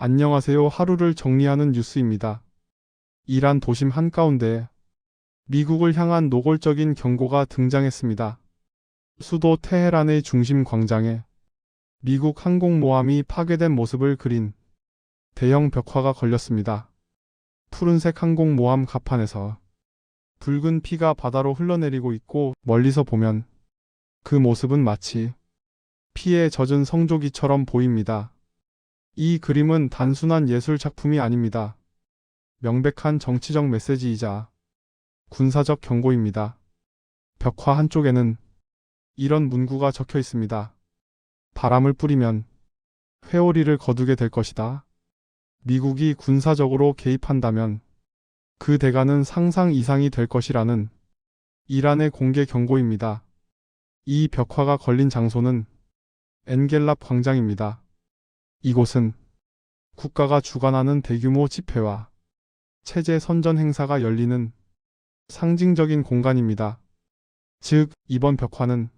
안녕하세요. 하루를 정리하는 뉴스입니다. 이란 도심 한가운데 미국을 향한 노골적인 경고가 등장했습니다. 수도 테헤란의 중심 광장에 미국 항공모함이 파괴된 모습을 그린 대형 벽화가 걸렸습니다. 푸른색 항공모함 갑판에서 붉은 피가 바다로 흘러내리고 있고 멀리서 보면 그 모습은 마치 피에 젖은 성조기처럼 보입니다. 이 그림은 단순한 예술 작품이 아닙니다. 명백한 정치적 메시지이자 군사적 경고입니다. 벽화 한쪽에는 이런 문구가 적혀 있습니다. 바람을 뿌리면 회오리를 거두게 될 것이다. 미국이 군사적으로 개입한다면 그 대가는 상상 이상이 될 것이라는 이란의 공개 경고입니다. 이 벽화가 걸린 장소는 엔겔랍 광장입니다. 이곳은 국가가 주관하는 대규모 집회와 체제 선전 행사가 열리는 상징적인 공간입니다. 즉, 이번 벽화는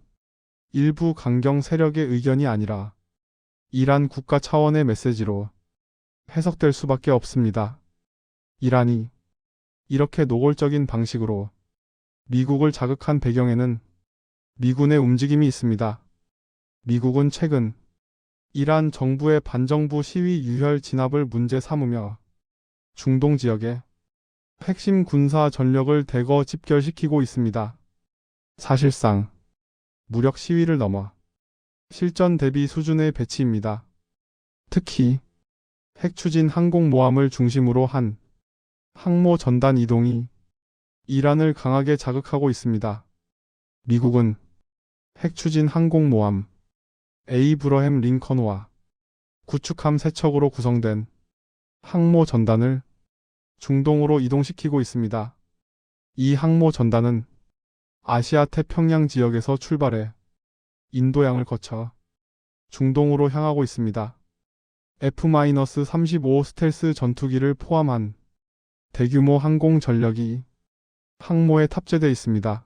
일부 강경 세력의 의견이 아니라 이란 국가 차원의 메시지로 해석될 수밖에 없습니다. 이란이 이렇게 노골적인 방식으로 미국을 자극한 배경에는 미군의 움직임이 있습니다. 미국은 최근 이란 정부의 반정부 시위 유혈 진압을 문제 삼으며 중동 지역에 핵심 군사 전력을 대거 집결시키고 있습니다. 사실상 무력 시위를 넘어 실전 대비 수준의 배치입니다. 특히 핵추진 항공모함을 중심으로 한 항모 전단 이동이 이란을 강하게 자극하고 있습니다. 미국은 핵추진 항공모함 에이브러햄 링컨호와 구축함 3척으로 구성된 항모 전단을 중동으로 이동시키고 있습니다. 이 항모 전단은 아시아 태평양 지역에서 출발해 인도양을 거쳐 중동으로 향하고 있습니다. F-35 스텔스 전투기를 포함한 대규모 항공 전력이 항모에 탑재되어 있습니다.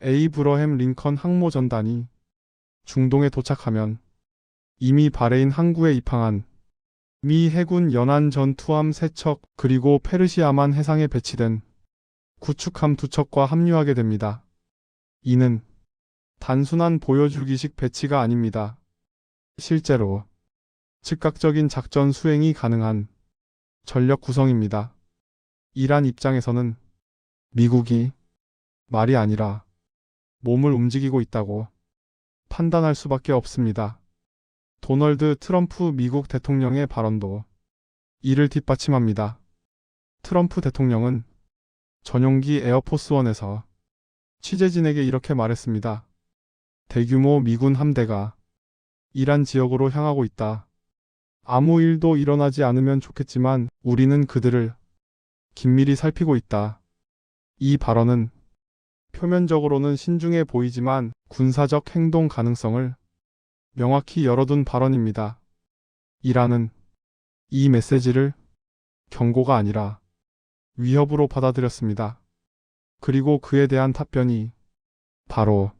에이브러햄 링컨 항모 전단이 중동에 도착하면 이미 바레인 항구에 입항한 미 해군 연안 전투함 3척 그리고 페르시아만 해상에 배치된 구축함 2척과 합류하게 됩니다. 이는 단순한 보여주기식 배치가 아닙니다. 실제로 즉각적인 작전 수행이 가능한 전력 구성입니다. 이란 입장에서는 미국이 말이 아니라 몸을 움직이고 있다고 판단할 수밖에 없습니다. 도널드 트럼프 미국 대통령의 발언도 이를 뒷받침합니다. 트럼프 대통령은 전용기 에어포스원에서 취재진에게 이렇게 말했습니다. 대규모 미군 함대가 이란 지역으로 향하고 있다. 아무 일도 일어나지 않으면 좋겠지만 우리는 그들을 긴밀히 살피고 있다. 이 발언은 표면적으로는 신중해 보이지만 군사적 행동 가능성을 명확히 열어둔 발언입니다. 이란은 이 메시지를 경고가 아니라 위협으로 받아들였습니다. 그리고 그에 대한 답변이 바로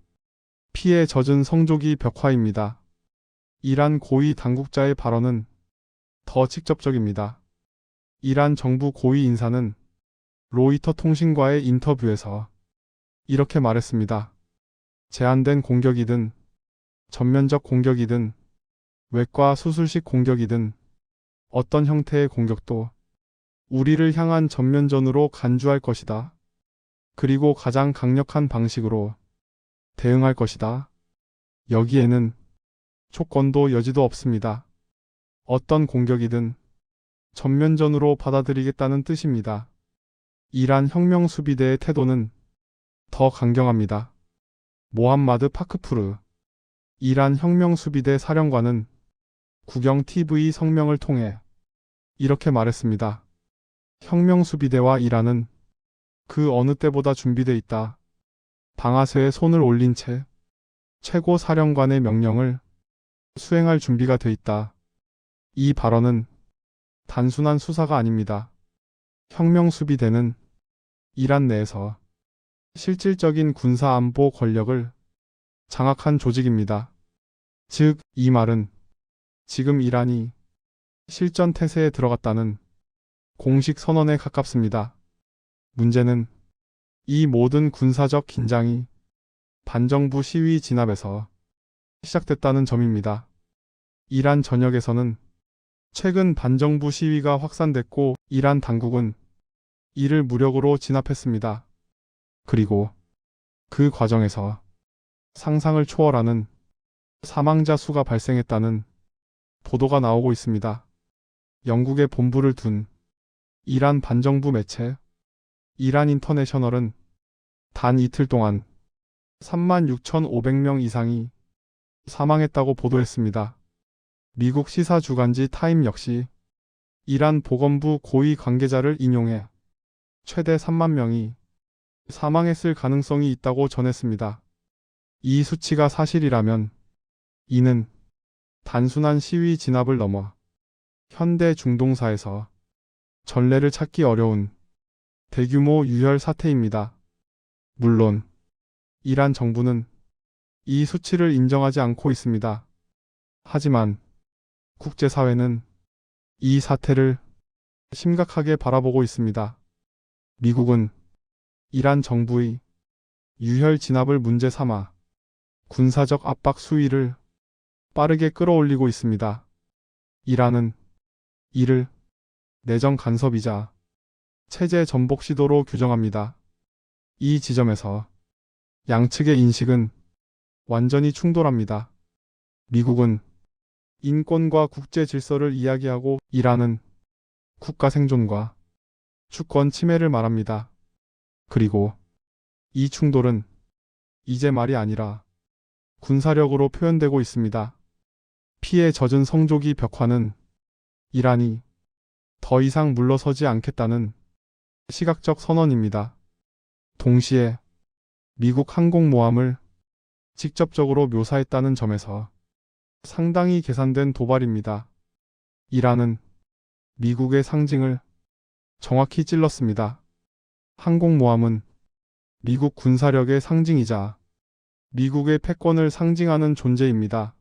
피에 젖은 성조기 벽화입니다. 이란 고위 당국자의 발언은 더 직접적입니다. 이란 정부 고위 인사는 로이터 통신과의 인터뷰에서 이렇게 말했습니다. 제한된 공격이든 전면적 공격이든 외과 수술식 공격이든 어떤 형태의 공격도 우리를 향한 전면전으로 간주할 것이다. 그리고 가장 강력한 방식으로 대응할 것이다. 여기에는 조건도 여지도 없습니다. 어떤 공격이든 전면전으로 받아들이겠다는 뜻입니다. 이란 혁명수비대의 태도는 더 강경합니다. 모함마드 파크푸르 이란 혁명수비대 사령관은 국영 TV 성명을 통해 이렇게 말했습니다. 혁명수비대와 이란은 그 어느 때보다 준비돼 있다. 방아쇠에 손을 올린 채 최고 사령관의 명령을 수행할 준비가 돼 있다. 이 발언은 단순한 수사가 아닙니다. 혁명수비대는 이란 내에서 실질적인 군사안보 권력을 장악한 조직입니다. 즉, 이 말은 지금 이란이 실전 태세에 들어갔다는 공식 선언에 가깝습니다. 문제는 이 모든 군사적 긴장이 반정부 시위 진압에서 시작됐다는 점입니다. 이란 전역에서는 최근 반정부 시위가 확산됐고 이란 당국은 이를 무력으로 진압했습니다. 그리고 그 과정에서 상상을 초월하는 사망자 수가 발생했다는 보도가 나오고 있습니다. 영국에 본부를 둔 이란 반정부 매체 이란 인터내셔널은 단 이틀 동안 36,500명 이상이 사망했다고 보도했습니다. 미국 시사 주간지 타임 역시 이란 보건부 고위 관계자를 인용해 최대 3만 명이 사망했을 가능성이 있다고 전했습니다. 이 수치가 사실이라면 이는 단순한 시위 진압을 넘어 현대 중동사에서 전례를 찾기 어려운 대규모 유혈 사태입니다. 물론 이란 정부는 이 수치를 인정하지 않고 있습니다. 하지만 국제사회는 이 사태를 심각하게 바라보고 있습니다. 미국은 이란 정부의 유혈 진압을 문제 삼아 군사적 압박 수위를 빠르게 끌어올리고 있습니다. 이란은 이를 내정 간섭이자 체제 전복 시도로 규정합니다. 이 지점에서 양측의 인식은 완전히 충돌합니다. 미국은 인권과 국제 질서를 이야기하고 이란은 국가 생존과 주권 침해를 말합니다. 그리고 이 충돌은 이제 말이 아니라 군사력으로 표현되고 있습니다. 피에 젖은 성조기 벽화는 이란이 더 이상 물러서지 않겠다는 시각적 선언입니다. 동시에 미국 항공모함을 직접적으로 묘사했다는 점에서 상당히 계산된 도발입니다. 이란은 미국의 상징을 정확히 찔렀습니다. 항공모함은 미국 군사력의 상징이자 미국의 패권을 상징하는 존재입니다.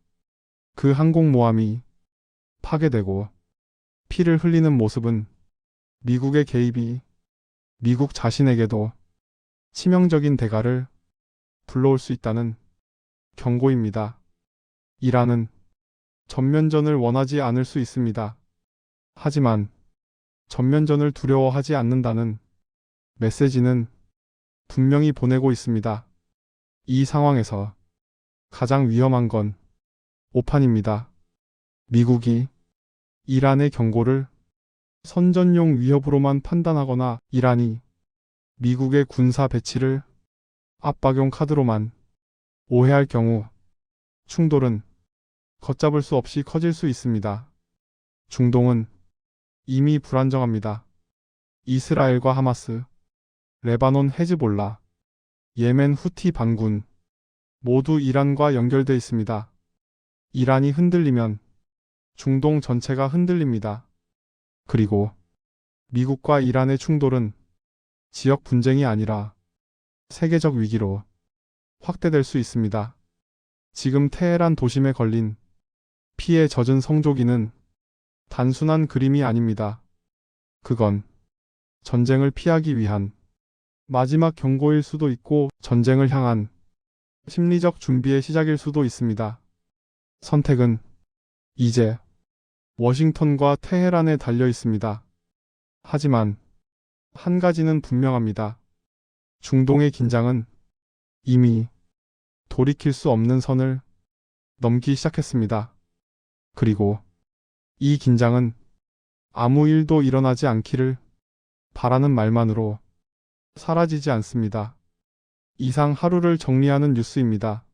그 항공모함이 파괴되고 피를 흘리는 모습은 미국의 개입이 미국 자신에게도 치명적인 대가를 불러올 수 있다는 경고입니다. 이란은 전면전을 원하지 않을 수 있습니다. 하지만 전면전을 두려워하지 않는다는 메시지는 분명히 보내고 있습니다. 이 상황에서 가장 위험한 건 오판입니다. 미국이 이란의 경고를 선전용 위협으로만 판단하거나 이란이 미국의 군사 배치를 압박용 카드로만 오해할 경우 충돌은 걷잡을 수 없이 커질 수 있습니다. 중동은 이미 불안정합니다. 이스라엘과 하마스, 레바논 헤즈볼라, 예멘 후티 반군 모두 이란과 연결돼 있습니다. 이란이 흔들리면 중동 전체가 흔들립니다. 그리고 미국과 이란의 충돌은 지역 분쟁이 아니라 세계적 위기로 확대될 수 있습니다. 지금 테헤란 도심에 걸린 피에 젖은 성조기는 단순한 그림이 아닙니다. 그건 전쟁을 피하기 위한 마지막 경고일 수도 있고 전쟁을 향한 심리적 준비의 시작일 수도 있습니다. 선택은 이제 워싱턴과 테헤란에 달려 있습니다. 하지만 한 가지는 분명합니다. 중동의 긴장은 이미 돌이킬 수 없는 선을 넘기 시작했습니다. 그리고 이 긴장은 아무 일도 일어나지 않기를 바라는 말만으로 사라지지 않습니다. 이상 하루를 정리하는 뉴스입니다.